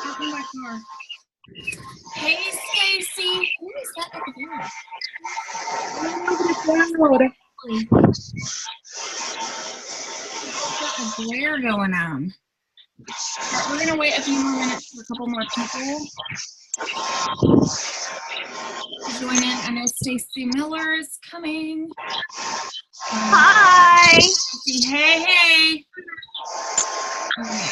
Open my car. Hey, Stacy. Who is that over there? Got a glare going on. Right, we're gonna wait a few more minutes for a couple more people to join in. I know Stacy Miller is coming. Hi. Hey. Okay.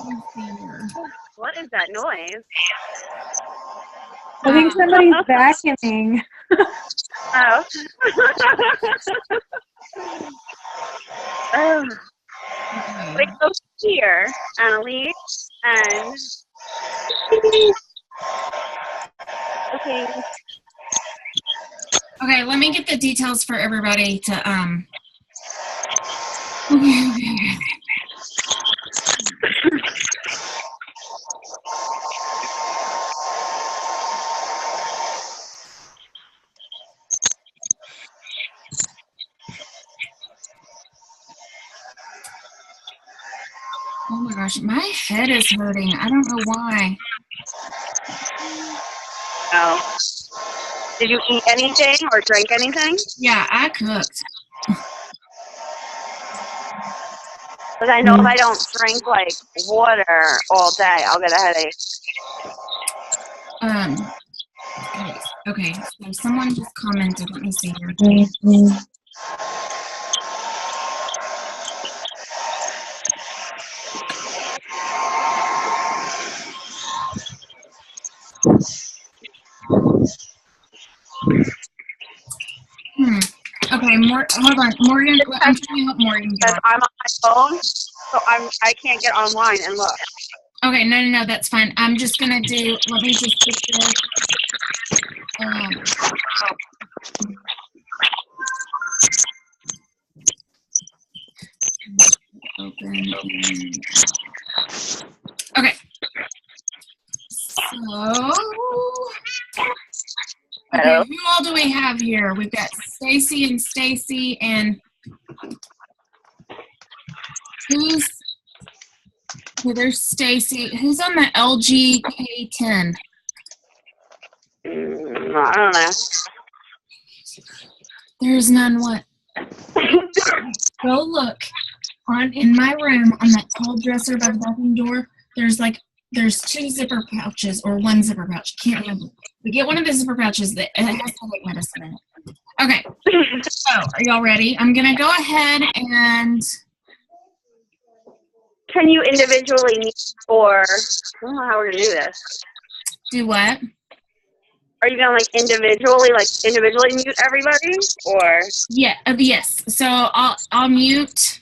Let's see here. What is that noise? I think somebody's vacuuming. Oh. Oh. Okay. Wait, go here, Annalise, and okay. Okay, let me get the details for everybody to Okay. Oh my gosh, my head is hurting. I don't know why. Oh. Did you eat anything or drink anything? Yeah, I cooked. Because I know if I don't drink like water all day, I'll get a headache. Okay, so someone just commented. Let me see here. Okay, hold on. Morgan, I'm trying to help Morgan. Because I'm on my phone, so I can't get online and look. Okay, no, that's fine. I'm just gonna do. Let me just put this. Open. Okay. So. Okay, who all do we have here? We've got Stacy and who's there's Stacy. Who's on the LGK10? I don't know. There's none. What? Go look in my room on that tall dresser by the bathroom door. There's two zipper pouches or one zipper pouch. Can't remember. We get one of the zipper pouches that has headache medicine in it. Okay. So, are y'all ready? I'm gonna go ahead and. Can you individually mute, or I don't know how we're gonna do this. Do what? Are you gonna individually mute everybody, or? Yeah. Yes. So I'll mute.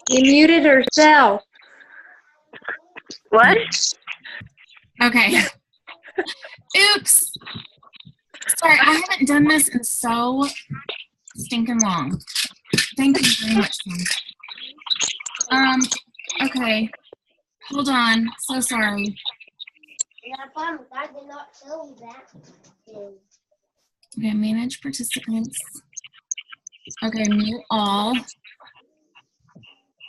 You muted herself. What? Okay. Oops. Sorry, I haven't done this in so stinking long. Thank you very much, Sam. Okay. Hold on. So sorry. Okay, manage participants. Okay, mute all.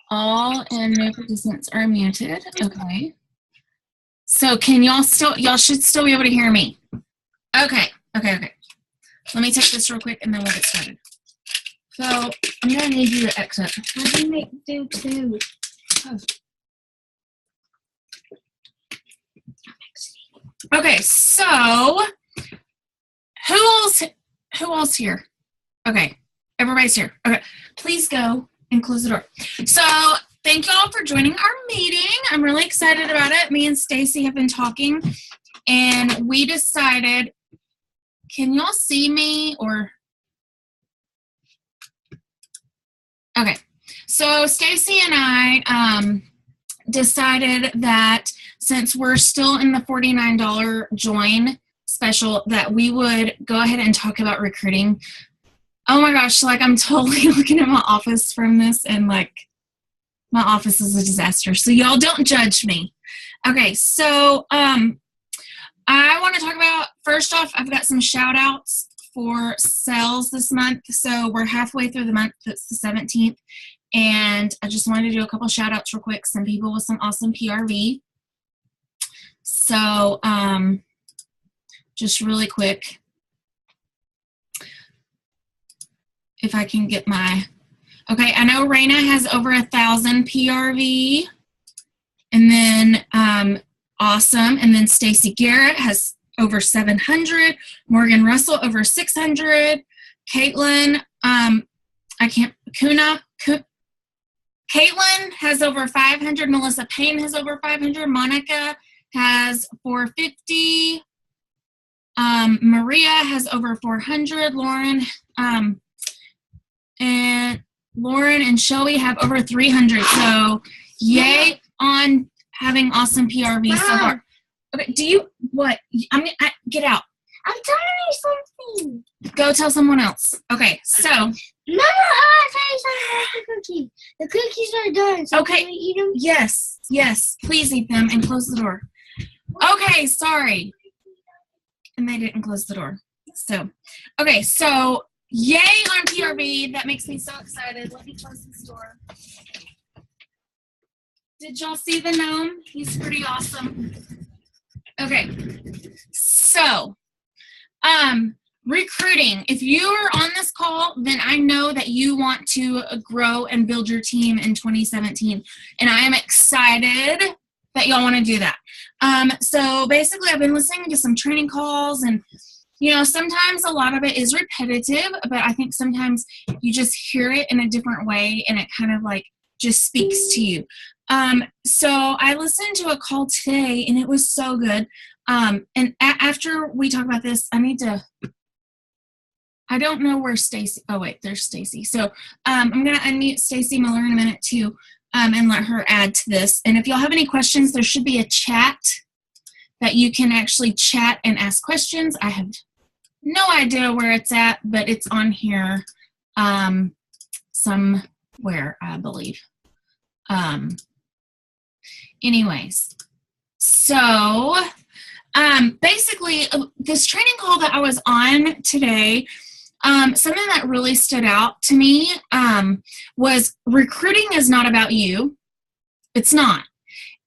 All and new participants are muted. Okay. So can y'all should still be able to hear me. Okay. Let me take this real quick and then we'll get started. So I'm gonna need you to exit. What do you do too? Oh. Okay, so who else here? Okay, everybody's here. Okay, please go and close the door. So thank you all for joining our meeting. I'm really excited about it. Me and Stacy have been talking and we decided, can y'all see me or? Okay, so Stacy and I decided that since we're still in the $49 join special that we would go ahead and talk about recruiting. Oh my gosh, I'm totally looking at my office from this and my office is a disaster. So y'all don't judge me. Okay, so I want first off, I've got some shout outs for sales this month. So we're halfway through the month. It's the 17th. And I just wanted to do a couple shout outs real quick. Some people with some awesome PRV. So just really quick, if I can get my, okay, I know Raina has over 1,000 PRV. And then awesome. And then Stacy Garrett has over 700. Morgan Russell over 600. Caitlin, Caitlin has over 500. Melissa Payne has over 500. Monica has 450. Maria has over 400. Lauren and Shelby have over 300. So yay on having awesome PRV so far. Okay, get out. I'm telling you something. Go tell someone else. Okay, so. No, I'll tell you something about the cookies. The cookies are done. So Okay. can we eat them? Yes. Please eat them and close the door. Okay, sorry. And they didn't close the door. So, okay, so yay on PRV. That makes me so excited. Let me close this door. Did y'all see the gnome? He's pretty awesome. Okay, so recruiting. If you are on this call, then I know that you want to grow and build your team in 2017. And I am excited that y'all want to do that. So basically, I've been listening to some training calls, and sometimes a lot of it is repetitive, but I think sometimes you just hear it in a different way, and it kind of like just speaks to you. So I listened to a call today, and it was so good. And after we talk about this, I don't know where Stacy, oh wait, there's Stacy. So I'm going to unmute Stacy Miller in a minute too, and let her add to this. And if y'all have any questions, there should be a chat that you can actually chat and ask questions. I have no idea where it's at, but it's on here somewhere, I believe. Anyways, so basically this training call that I was on today, something that really stood out to me was recruiting is not about you. It's not.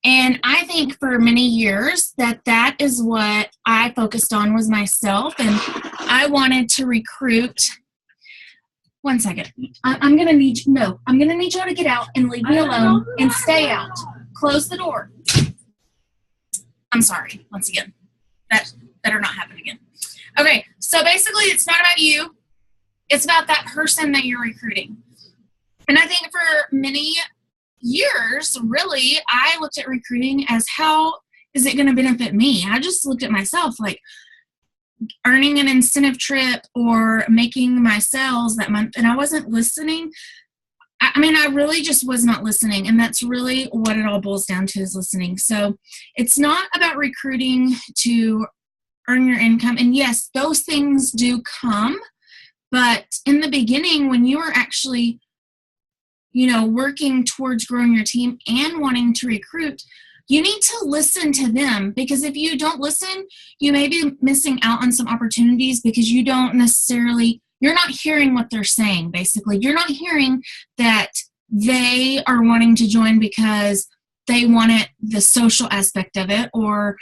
And I think for many years that is what I focused on was myself, and I wanted to recruit. One second. I'm going to need y'all to get out and leave me alone and stay out. Close the door. I'm sorry, once again. That better not happen again. Okay, so basically it's not about you. It's about that person that you're recruiting. And I think for many years, really, I looked at recruiting as how is it going to benefit me? I just looked at myself like earning an incentive trip or making my sales that month, and I wasn't listening. I really just was not listening, and that's really what it all boils down to is listening. So it's not about recruiting to earn your income. And yes, those things do come, but in the beginning, when you are actually, working towards growing your team and wanting to recruit, you need to listen to them, because if you don't listen, you may be missing out on some opportunities because you're not hearing what they're saying, basically. You're not hearing that they are wanting to join because they want the social aspect of it, or,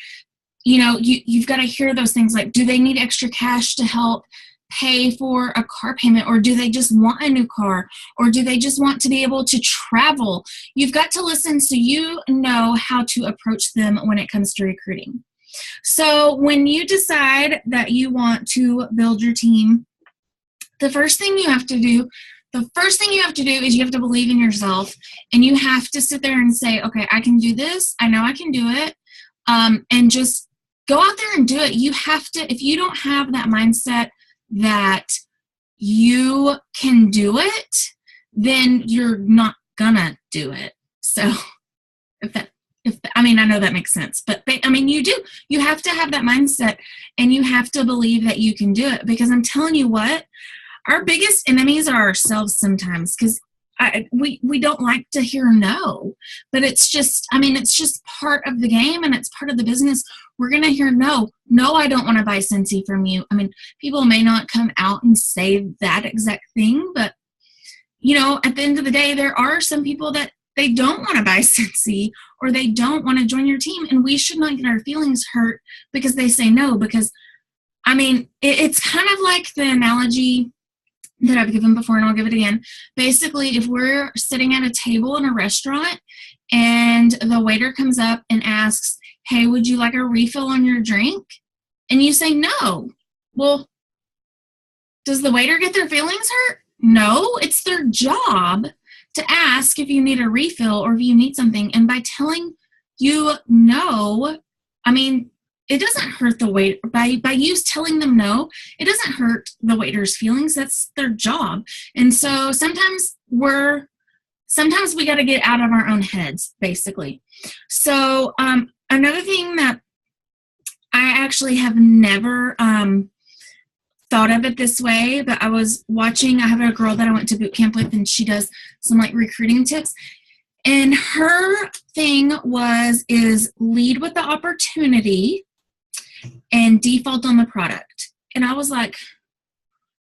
you've got to hear those things like, do they need extra cash to help pay for a car payment, or do they just want a new car, or do they just want to be able to travel? You've got to listen so you know how to approach them when it comes to recruiting. So when you decide that you want to build your team, the first thing you have to do is you have to believe in yourself, and you have to sit there and say, okay, I can do this. I know I can do it. And just go out there and do it. You have to, if you don't have that mindset that you can do it, then you're not gonna do it. So I know that makes sense, but you have to have that mindset, and you have to believe that you can do it, because I'm telling you what, our biggest enemies are ourselves sometimes, because we don't like to hear no, but it's just, I mean, it's just part of the game and it's part of the business. We're going to hear no. No, I don't want to buy Scentsy from you. I mean, people may not come out and say that exact thing, but you know, at the end of the day, there are some people that they don't want to buy Scentsy or they don't want to join your team, and we should not get our feelings hurt because they say no. Because, I mean, it's kind of like the analogy that I've given before, and I'll give it again. Basically, if we're sitting at a table in a restaurant and the waiter comes up and asks, hey, would you like a refill on your drink? And you say no. Well, does the waiter get their feelings hurt? No, it's their job to ask if you need a refill or if you need something. And by telling you no, I mean, it doesn't hurt the waiter. By you telling them no, it doesn't hurt the waiter's feelings. That's their job. And so sometimes we got to get out of our own heads, basically. So another thing that I actually have never thought of it this way, but I was watching, I have a girl that I went to boot camp with, and she does some like recruiting tips. And her thing is lead with the opportunity and default on the product. And I was like,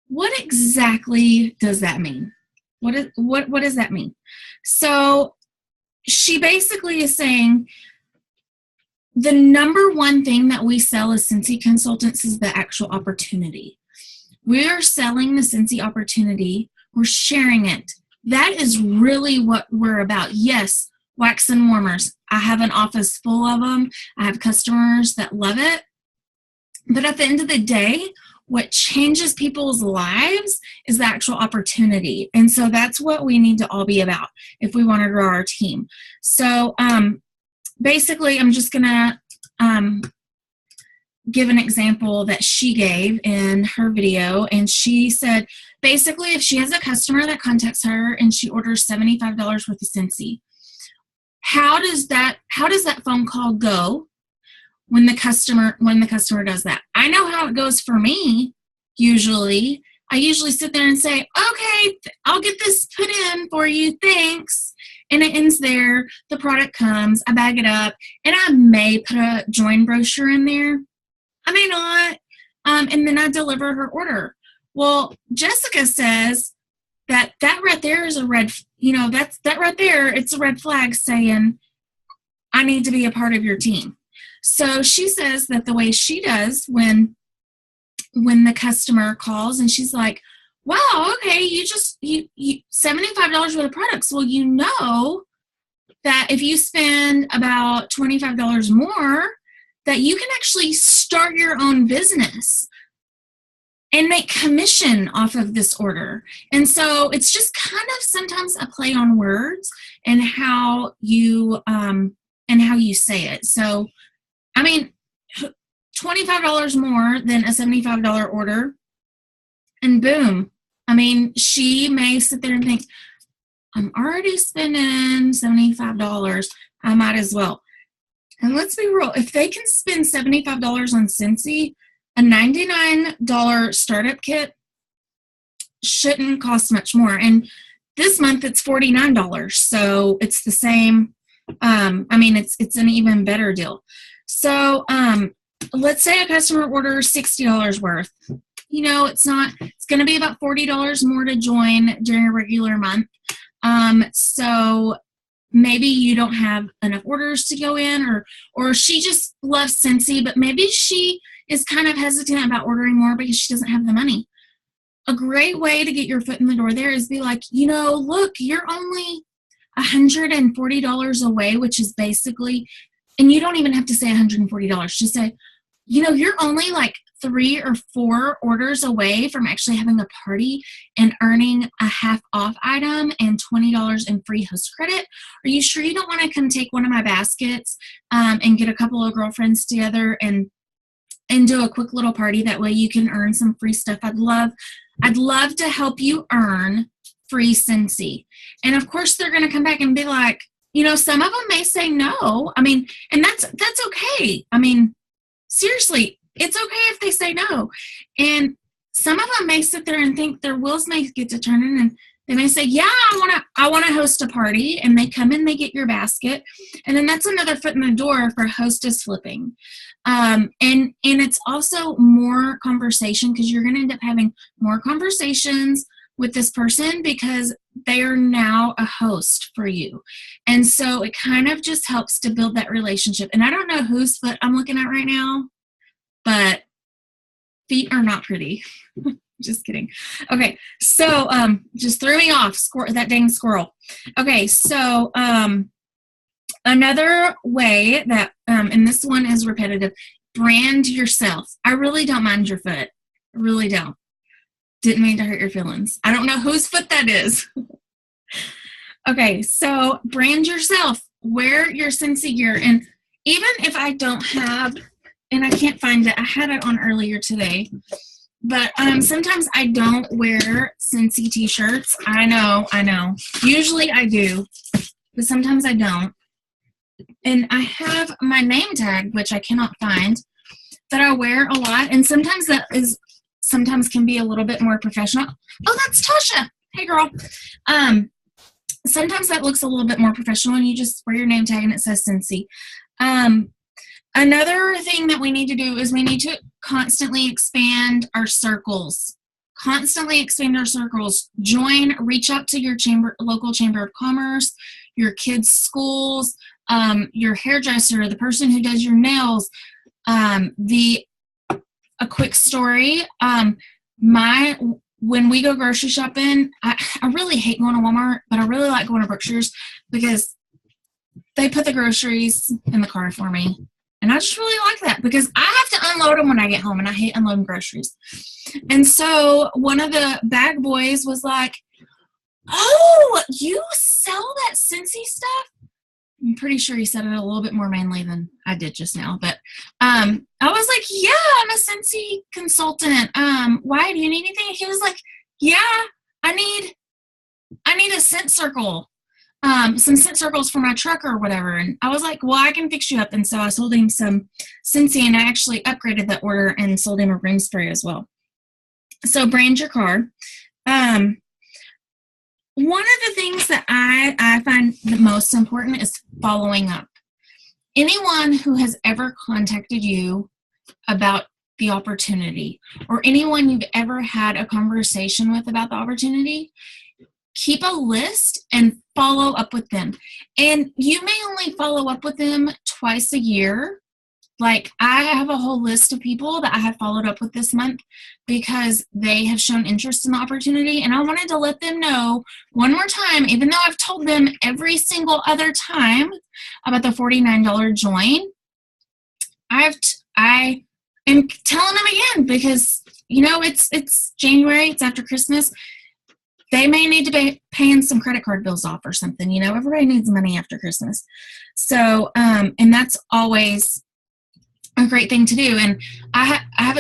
what exactly does that mean? What does that mean? So she basically is saying the number one thing that we sell as Scentsy consultants is the actual opportunity. We are selling the Scentsy opportunity. We're sharing it. That is really what we're about. Yes, wax and warmers. I have an office full of them. I have customers that love it. But at the end of the day, what changes people's lives is the actual opportunity. And so that's what we need to all be about if we want to grow our team. So basically, I'm just going to give an example that she gave in her video. And she said, basically, if she has a customer that contacts her and she orders $75 worth of Scentsy, how does that phone call go when the customer does that? I know how it goes for me. Usually, I usually sit there and say, okay, I'll get this put in for you. Thanks. And it ends there. The product comes, I bag it up, and I may put a join brochure in there. I may not. And then I deliver her order. Well, Jessica says that right there is a red, that right there, it's a red flag saying, I need to be a part of your team. So she says that the way she does when the customer calls and she's like, wow, okay, you $75 worth of products. Well, you know that if you spend about $25 more, that you can actually start your own business and make commission off of this order. And so it's just kind of sometimes a play on words and how you say it. So, I mean, $25 more than a $75 order, and boom. I mean, she may sit there and think, I'm already spending $75. I might as well. And let's be real, if they can spend $75 on Scentsy, a $99 startup kit shouldn't cost much more. And this month it's $49, so it's the same. It's an even better deal. So let's say a customer orders $60 worth. It's going to be about $40 more to join during a regular month. So maybe you don't have enough orders to go in, or she just loves Scentsy, but maybe she is kind of hesitant about ordering more because she doesn't have the money. A great way to get your foot in the door there is be like, look, you're only $140 away, which is basically, and you don't even have to say $140. Just say, you're only like 3 or 4 orders away from actually having a party and earning a half off item and $20 in free host credit. Are you sure you don't want to come take one of my baskets and get a couple of girlfriends together and do a quick little party? That way you can earn some free stuff. I'd love to help you earn free Scentsy. And of course they're going to come back and be like, some of them may say no. I mean, and that's okay. I mean, seriously, it's okay if they say no. And some of them may sit there and think their wheels may get to turning and They may say, yeah, I want to host a party, and they come in, they get your basket, and then that's another foot in the door for hostess flipping. And it's also more conversation, because you're going to end up having more conversations with this person because they are now a host for you. And so it kind of just helps to build that relationship. And I don't know whose foot I'm looking at right now, but feet are not pretty. Just kidding. Okay, so just threw me off, that dang squirrel. Okay, so another way that, and this one is repetitive, brand yourself. I really don't mind your foot. I really don't. Didn't mean to hurt your feelings. I don't know whose foot that is. Okay, so brand yourself. Wear your Scentsy gear. And even if I don't have, and I can't find it, I had it on earlier today, but sometimes I don't wear Scentsy t-shirts. I know. Usually I do, but sometimes I don't. And I have my name tag, which I cannot find, that I wear a lot. And sometimes sometimes can be a little bit more professional. Oh, that's Tasha. Hey, girl. Sometimes that looks a little bit more professional, and you just wear your name tag and it says Scentsy. Another thing that we need to do is we need to constantly expand our circles. Reach out to your local chamber of commerce, your kids' schools, your hairdresser, the person who does your nails. A quick story. When we go grocery shopping, I really hate going to Walmart, but I really like going to Brookshire's because they put the groceries in the car for me. And I just really like that because I have to unload them when I get home, and I hate unloading groceries. And so one of the bag boys was like, oh, you sell that Scentsy stuff? I'm pretty sure he said it a little bit more manly than I did just now. But I was like, yeah, I'm a Scentsy consultant. Why, do you need anything? He was like, yeah, I need a scent circle. Some scent circles for my truck or whatever. And I was like, well, I can fix you up. And so I sold him some Scentsy, and I actually upgraded that order and sold him a room spray as well. So brand your car. One of the things that I find the most important is following up. Anyone who has ever contacted you about the opportunity, or anyone you've ever had a conversation with about the opportunity, keep a list and follow up with them. And you may only follow up with them twice a year. Like, I have a whole list of people that I have followed up with this month because they have shown interest in the opportunity. And I wanted to let them know one more time, even though I've told them every single other time about the $49 join, I am telling them again because, it's January, it's after Christmas. They may need to be paying some credit card bills off or something. Everybody needs money after Christmas. So, and that's always a great thing to do. And I have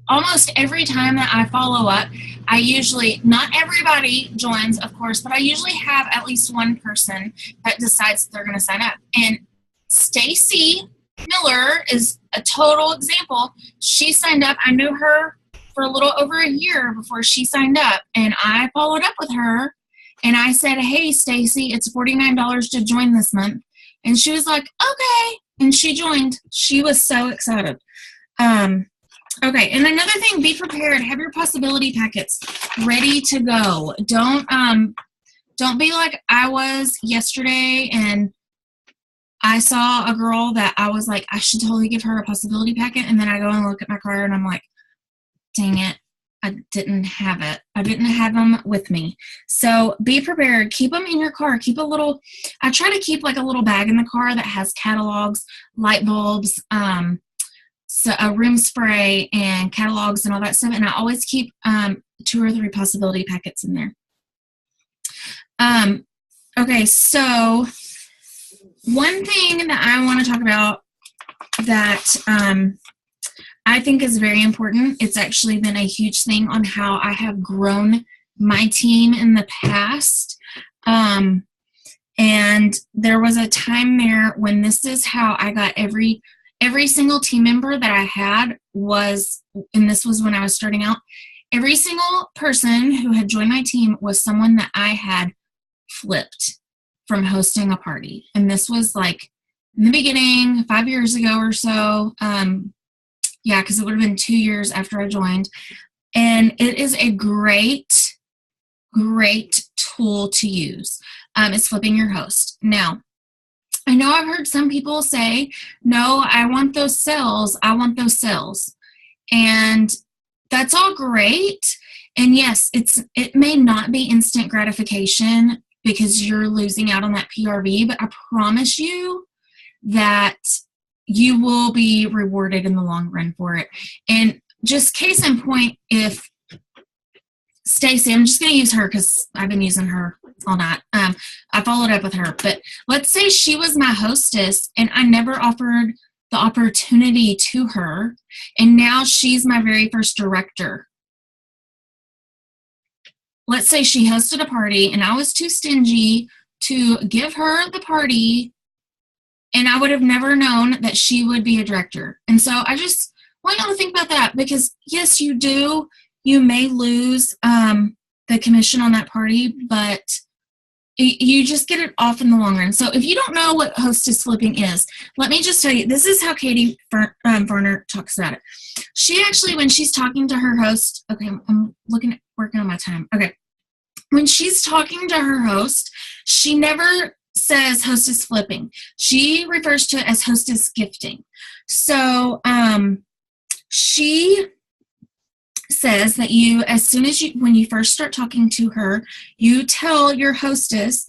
almost every time that I follow up, I usually, not everybody joins, of course, but I usually have at least one person that decides they're going to sign up. And Stacy Miller is a total example. She signed up. I knew her for a little over a year before she signed up, and I followed up with her, and I said, hey, Stacy, it's $49 to join this month. And she was like, okay. And she joined. She was so excited. Okay, and another thing, be prepared. Have your possibility packets ready to go. Don't be like I was yesterday, and I saw a girl that I was like, I should totally give her a possibility packet, and then I go and look at my car, and I'm like, dang it, I didn't have it. I didn't have them with me. So be prepared. Keep them in your car. I try to keep like a little bag in the car that has catalogs, light bulbs, so a room spray, and catalogs and all that stuff. And I always keep 2 or 3 possibility packets in there. Okay, so one thing that I want to talk about that I think is very important. It's actually been a huge thing on how I have grown my team in the past. And there was a time there when this is how I got every single team member that I had was, and this was when I was starting out, every single person who had joined my team was someone that I had flipped from hosting a party. And this was like in the beginning, 5 years ago or so. Yeah, because it would have been 2 years after I joined. And it is a great, great tool to use. It's flipping your host. Now, I know I've heard some people say, no, I want those sales. I want those sales. And that's all great. And yes, it may not be instant gratification because you're losing out on that PRV, but I promise you that you will be rewarded in the long run for it. And just case in point, if Stacy, I'm just going to use her because I've been using her all night. I followed up with her, but let's say she was my hostess and I never offered the opportunity to her, and now she's my very first director. Let's say she hosted a party and I was too stingy to give her the party, and I would have never known that she would be a director. And so I just want y'all to think about that, because yes, you do. You may lose the commission on that party, but you just get it off in the long run. So if you don't know what hostess flipping is, let me just tell you, this is how Katie Varner talks about it. She actually, when she's talking to her host, okay, I'm working on my time. Okay. When she's talking to her host, she never says hostess flipping. She refers to it as hostess gifting. So she says that you, as soon as when you first start talking to her, you tell your hostess,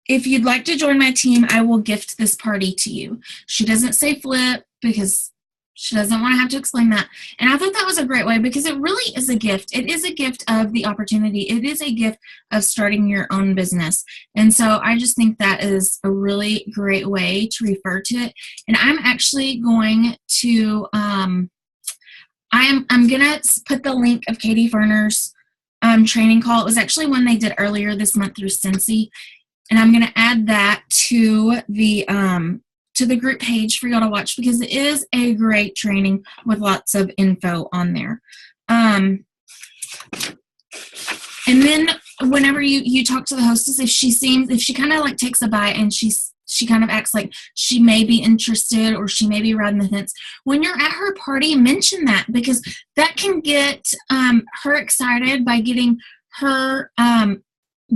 if you'd like to join my team, I will gift this party to you. She doesn't say flip because she doesn't want to have to explain that. And I thought that was a great way, because it really is a gift. It is a gift of the opportunity. It is a gift of starting your own business. And so I just think that is a really great way to refer to it. And I'm actually going to, I'm going to put the link of Katie Ferner's training call. It was actually one they did earlier this month through Scentsy. And I'm going to add that to the group page for y'all to watch, because it is a great training with lots of info on there. And then whenever you talk to the hostess, if she kind of like takes a bite and she kind of acts like she may be interested or she may be riding the fence, when you're at her party, mention that, because that can get her excited by getting her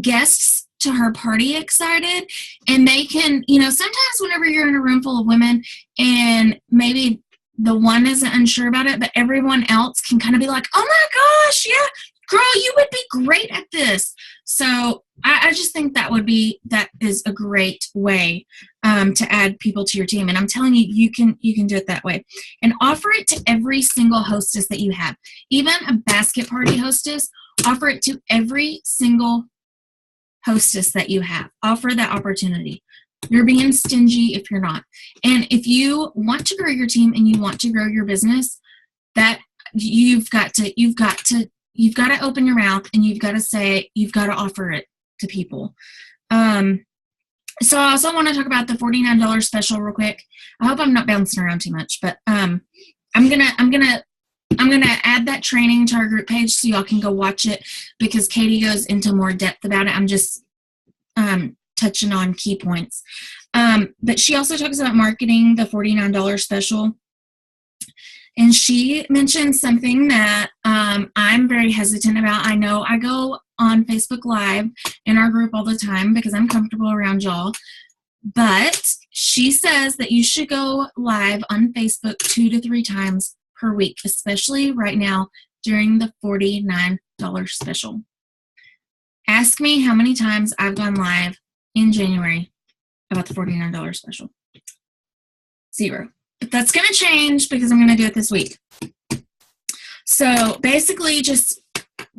guests to her party excited. And they can, sometimes whenever you're in a room full of women and maybe the one isn't unsure about it, but everyone else can kind of be like, oh my gosh, yeah, girl, you would be great at this. So I just think that is a great way to add people to your team. And I'm telling you, you can do it that way. And offer it to every single hostess that you have. Even a basket party hostess, offer it to every single hostess that you have. Offer that opportunity. You're being stingy if you're not. And if you want to grow your team and you want to grow your business, that you've got to open your mouth and you've got to offer it to people. So I also want to talk about the $49 special real quick. I hope I'm not bouncing around too much, but I'm gonna add that training to our group page so y'all can go watch it, because Katie goes into more depth about it. I'm just touching on key points. But she also talks about marketing the $49 special. And she mentioned something that I'm very hesitant about. I know I go on Facebook Live in our group all the time because I'm comfortable around y'all. But she says that you should go live on Facebook 2 to 3 times per week, especially right now during the $49 special. Ask me how many times I've gone live in January about the $49 special. 0. But that's going to change because I'm going to do it this week. So basically just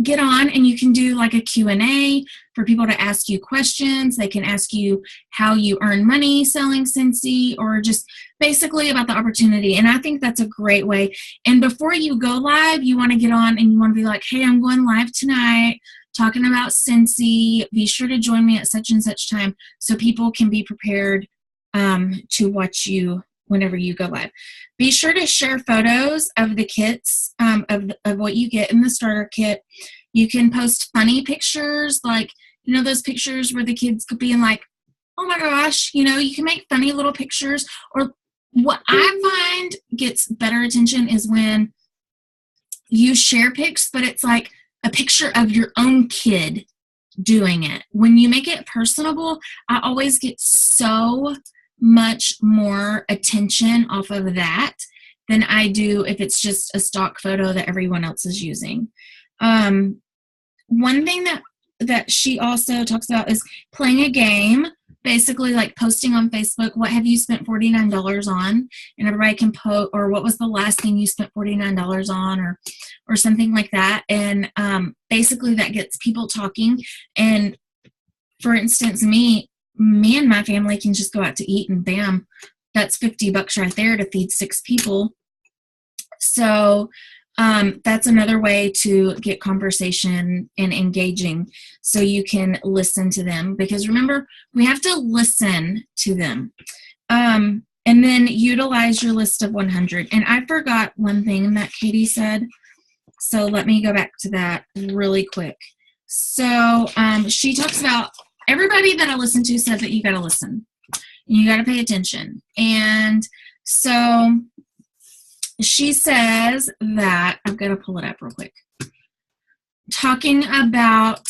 get on and you can do like a Q&A for people to ask you questions. They can ask you how you earn money selling Scentsy, or just basically about the opportunity. And I think that's a great way. And before you go live, you want to get on and you want to be like, hey, I'm going live tonight talking about Scentsy. Be sure to join me at such and such time so people can be prepared to watch you whenever you go live. Be sure to share photos of the kits, of what you get in the starter kit. You can post funny pictures, like, you know, those pictures where the kids could be in like, oh my gosh, you know, you can make funny little pictures. Or what I find gets better attention is when you share pics, but it's like a picture of your own kid doing it. When you make it personable, I always get so much more attention off of that than I do if it's just a stock photo that everyone else is using. One thing that she also talks about is playing a game, basically like posting on Facebook, what have you spent $49 on? And everybody can post, or what was the last thing you spent $49 on, or something like that. And basically that gets people talking. And for instance, me and my family can just go out to eat and bam, that's $50 right there to feed 6 people. So that's another way to get conversation and engaging, so you can listen to them, because remember, we have to listen to them. And then utilize your list of 100. And I forgot one thing that Katie said, so let me go back to that really quick. So she talks about, everybody that I listened to said that you got to listen. You got to pay attention. And so she says that, I'm going to pull it up real quick, talking about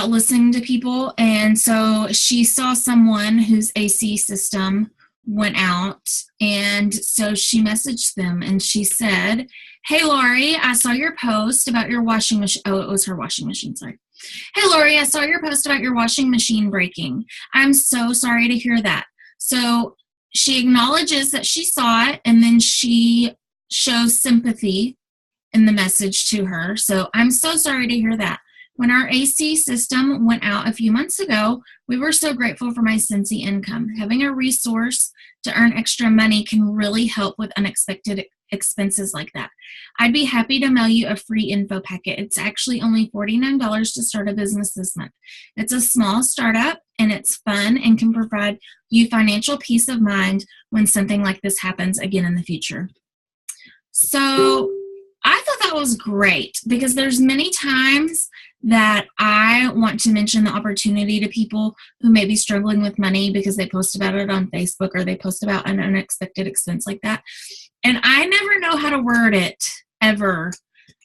listening to people. And so she saw someone whose AC system went out, and so she messaged them and she said, hey Lori, I saw your post about your washing machine. Oh, it was her washing machine, sorry. Hey Lori, I saw your post about your washing machine breaking. I'm so sorry to hear that. So she acknowledges that she saw it, and then she shows sympathy in the message to her. So I'm so sorry to hear that. When our AC system went out a few months ago, we were so grateful for my Scentsy income. Having a resource to earn extra money can really help with unexpected expenses like that. I'd be happy to mail you a free info packet. It's actually only $49 to start a business this month. It's a small startup, and it's fun and can provide you financial peace of mind when something like this happens again in the future. So I thought that was great, because there's many times that I want to mention the opportunity to people who may be struggling with money because they post about it on Facebook, or they post about an unexpected expense like that. And I never know how to word it, ever.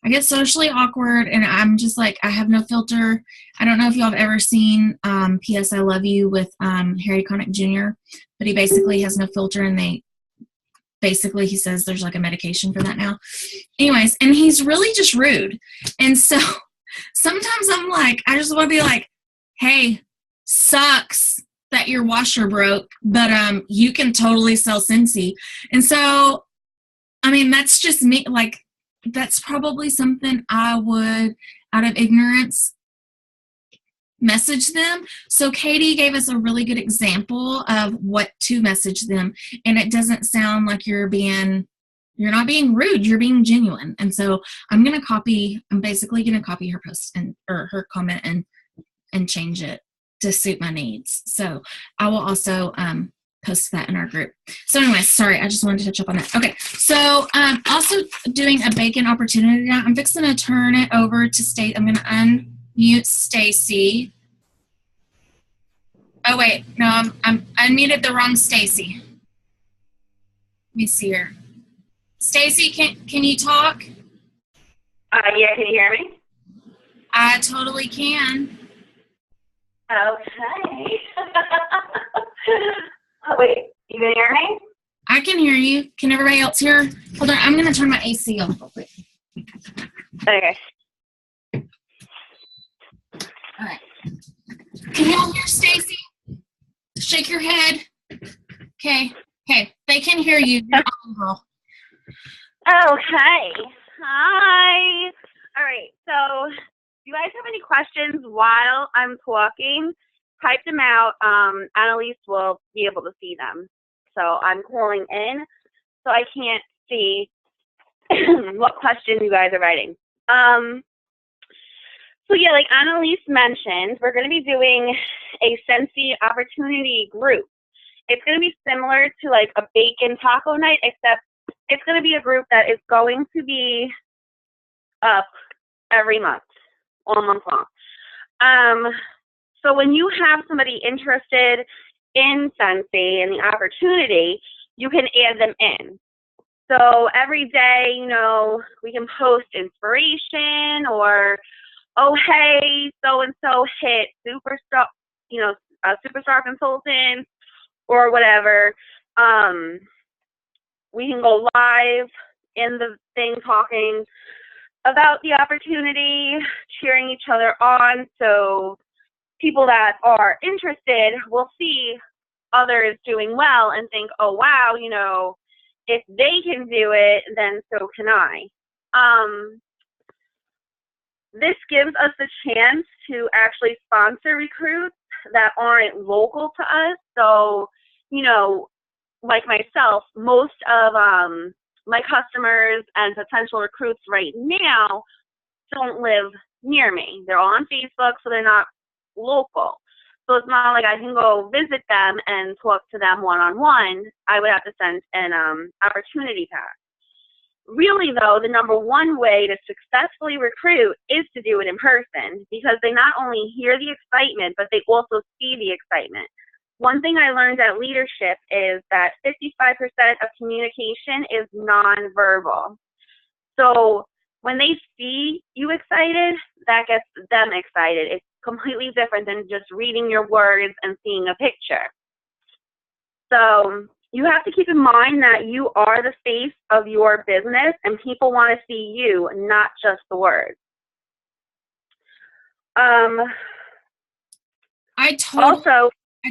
I get socially awkward, and I'm just like, I have no filter. I don't know if y'all have ever seen P.S. I Love You with Harry Connick Jr., but he basically has no filter, and he says there's like a medication for that now. Anyways, and he's really just rude. And so sometimes I'm like, I just want to be like, hey, sucks that your washer broke, but you can totally sell Scentsy. And so, I mean, that's just me. Like, that's probably something I would, out of ignorance, message them. So Katie gave us a really good example of what to message them, and it doesn't sound like you're not being rude, you're being genuine. And so I'm basically going to copy her post or her comment and change it to suit my needs. So I will also post that in our group. So anyway, sorry, I just wanted to touch up on that. Okay, so also doing a bacon opportunity now. I'm fixing to turn it over to Stacy. I'm going to unmute Stacy. Oh wait, no, I'm unmuted the wrong Stacy. Let me see here. Stacy, can you talk? Yeah, can you hear me? I totally can. Okay. Oh, wait, you can hear me? I can hear you. Can everybody else hear? Hold on, I'm going to turn my AC off real quick. Okay. All right. Can y'all hear Stacy? Shake your head. Okay. Okay. They can hear you. You're on, girl. Okay. Hi. All right. So, if you guys have any questions while I'm talking, type them out. Annalise will be able to see them. So I'm calling in, so I can't see what questions you guys are writing. So yeah, like Annalise mentioned, we're going to be doing a Scentsy opportunity group. It's going to be similar to like a bacon taco night, except it's going to be a group that is going to be up every month, all month long. So when you have somebody interested in Scentsy and the opportunity, you can add them in. So every day, you know, we can post inspiration or, oh, hey, so-and-so hit superstar, you know, superstar consultant or whatever. We can go live in the thing talking about the opportunity, cheering each other on. So people that are interested will see others doing well and think, oh, wow, you know, if they can do it, then so can I. This gives us the chance to actually sponsor recruits that aren't local to us. So, you know, like myself, most of my customers and potential recruits right now don't live near me. They're all on Facebook, so they're not local. So it's not like I can go visit them and talk to them one-on-one. I would have to send an opportunity pack. Really, though, the number one way to successfully recruit is to do it in person, because they not only hear the excitement, but they also see the excitement. One thing I learned at leadership is that 55% of communication is nonverbal. So when they see you excited, that gets them excited. It's completely different than just reading your words and seeing a picture. So you have to keep in mind that you are the face of your business, and people want to see you, not just the words. I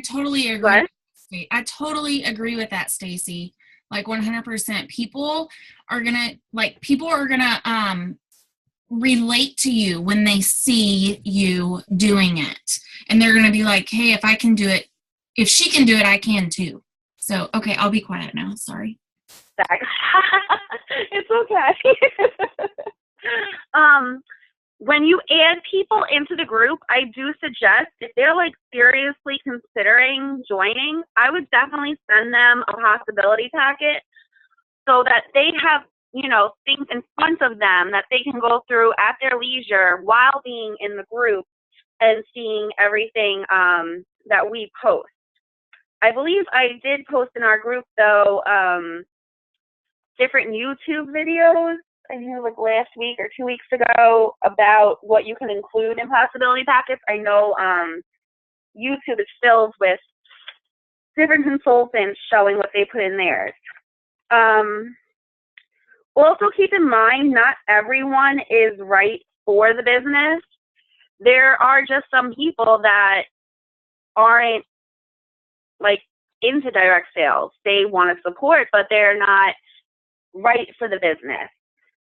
totally agree. I totally agree with that, Stacy. Like 100%. People are gonna relate to you when they see you doing it, and they're gonna be like, hey, if I can do it, if she can do it, I can too. So okay, I'll be quiet now. Sorry. It's okay. When you add people into the group, I do suggest, if they're like seriously considering joining, I would definitely send them a possibility packet so that they have, you know, things in front of them that they can go through at their leisure while being in the group and seeing everything that we post. I believe I did post in our group, though, different YouTube videos, I think it was like last week or 2 weeks ago, about what you can include in possibility packets. I know YouTube is filled with different consultants showing what they put in theirs. Also keep in mind, not everyone is right for the business. There are just some people that aren't like into direct sales. They want to support, but they're not right for the business.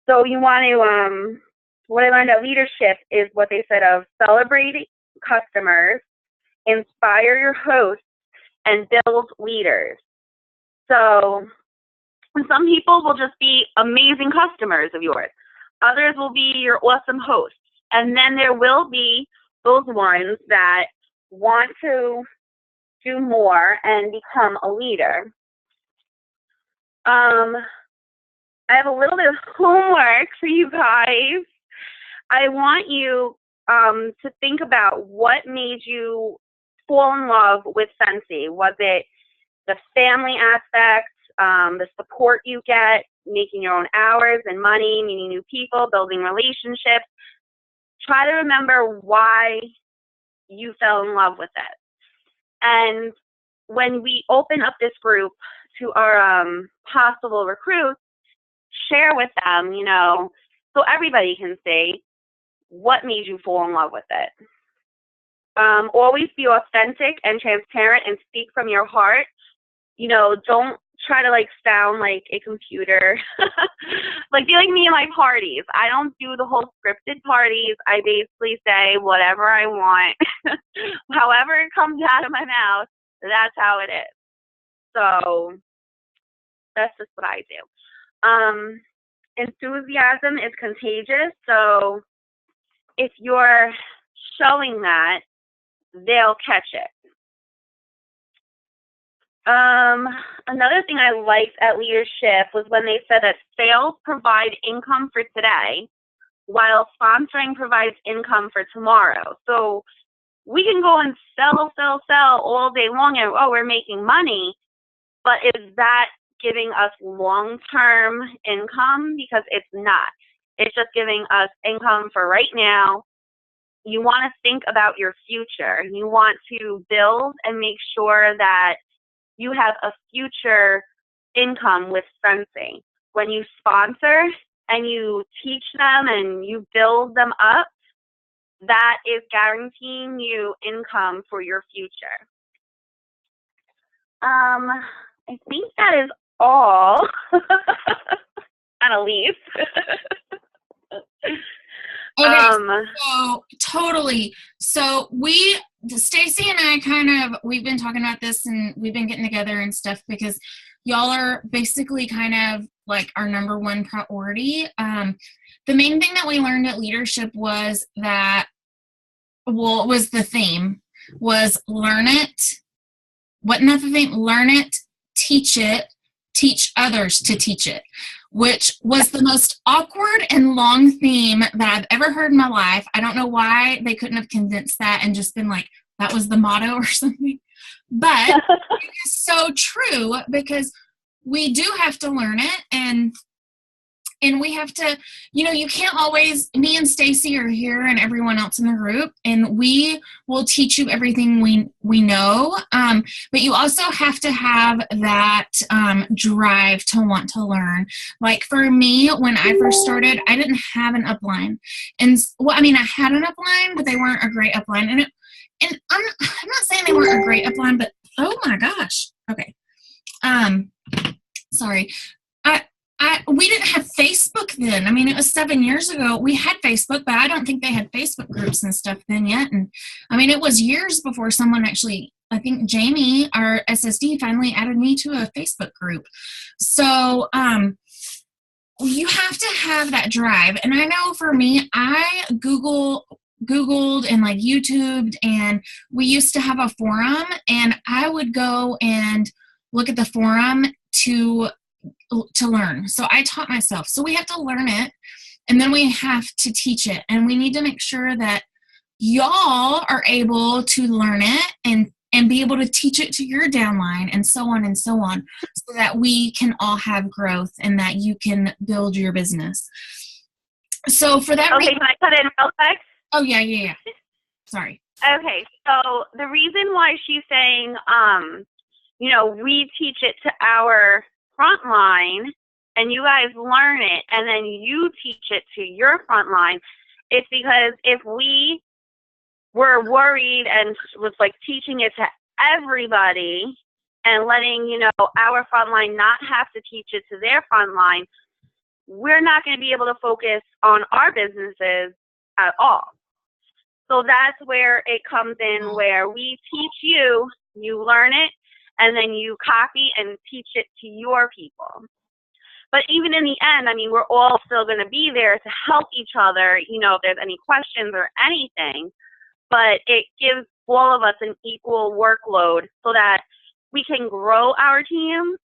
So you want to, what I learned at leadership is what they said of celebrate customers, inspire your hosts, and build leaders. So some people will just be amazing customers of yours. Others will be your awesome hosts. And then there will be those ones that want to do more and become a leader. I have a little bit of homework for you guys. I want you to think about what made you fall in love with Scentsy. Was it the family aspect, the support you get, making your own hours and money, meeting new people, building relationships? Try to remember why you fell in love with it. And when we open up this group to our possible recruits, share with them, you know, so everybody can see what made you fall in love with it. Always be authentic and transparent and speak from your heart. You know, don't try to like sound like a computer. Like be like me in my parties. I don't do the whole scripted parties. I basically say whatever I want. However it comes out of my mouth, that's how it is. So that's just what I do. Enthusiasm is contagious, so if you're showing that, they'll catch it. Another thing I liked at leadership was when they said that sales provide income for today, while sponsoring provides income for tomorrow. So we can go and sell all day long and, oh, we're making money, but is that giving us long-term income? Because it's not. It's just giving us income for right now. You want to think about your future. You want to build and make sure that you have a future income with Scentsy. When you sponsor and you teach them and you build them up, that is guaranteeing you income for your future. I think that is all. Annalise. Okay, so totally. So Stacy and I we've been talking about this and we've been getting together and stuff because y'all are basically kind of like our number one priority. The main thing that we learned at leadership was that, well, was the theme was learn it. Wasn't that the theme? Learn it, teach others to teach it, which was the most awkward and long theme that I've ever heard in my life. I don't know why they couldn't have condensed that and just been like, that was the motto or something. But it is so true because we do have to learn it and we have to, you can't always, me and Stacy are here and everyone else in the group, and we will teach you everything we know. But you also have to have that drive to want to learn. Like for me, when I first started, I didn't have an upline. And I had an upline, but they weren't a great upline. And I'm not saying they weren't a great upline, but oh my gosh. Okay. Sorry. We didn't have Facebook then. It was 7 years ago. We had Facebook, but I don't think they had Facebook groups and stuff then yet. And it was years before someone actually, I think Jamie, our SSD, finally added me to a Facebook group. So you have to have that drive. And I know for me, I Googled and like YouTubed, and we used to have a forum, and I would go and look at the forum to learn. So I taught myself. So we have to learn it, and then we have to teach it. And we need to make sure that y'all are able to learn it and be able to teach it to your downline and so on, so that we can all have growth and that you can build your business. So for that can I cut in real quick? Oh, yeah. Sorry. Okay, so the reason why she's saying, we teach it to our front line and you guys learn it and then you teach it to your front line, it's because if we were worried and was like teaching it to everybody and letting, our front line not have to teach it to their front line, we're not going to be able to focus on our businesses at all. So that's where it comes in, where we teach you, you learn it, and then you copy and teach it to your people. But even in the end, we're all still going to be there to help each other, if there's any questions or anything. But it gives all of us an equal workload so that we can grow our team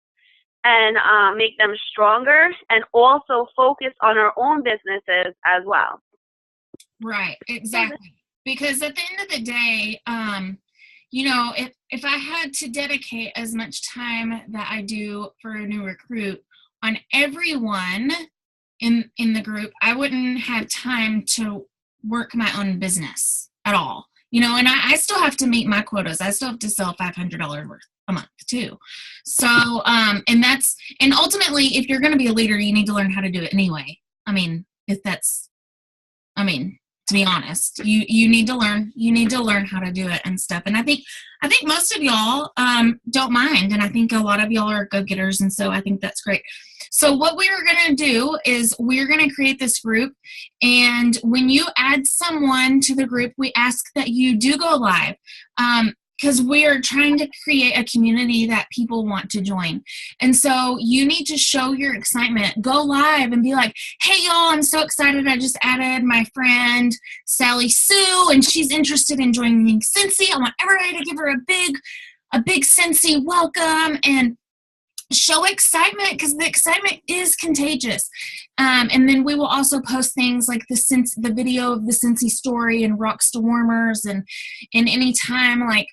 and make them stronger and also focus on our own businesses as well. Right, exactly. Because at the end of the day, if I had to dedicate as much time that I do for a new recruit on everyone in the group, I wouldn't have time to work my own business at all. And I still have to meet my quotas. I still have to sell $500 worth a month too. So, and ultimately, if you're going to be a leader, you need to learn how to do it anyway. To be honest, you need to learn how to do it and stuff. And I think most of y'all don't mind, and I think a lot of y'all are go-getters, and so I think that's great. So what we are going to do is we're going to create this group, and when you add someone to the group, we ask that you do go live. because we are trying to create a community that people want to join. And so you need to show your excitement. Go live and be like, hey, y'all, I'm so excited. I just added my friend Sally Sue, and she's interested in joining Scentsy. I want everybody to give her a big Scentsy welcome, and show excitement, because the excitement is contagious. And then we will also post things like the video of the Scentsy story and rocks to warmers, and any time like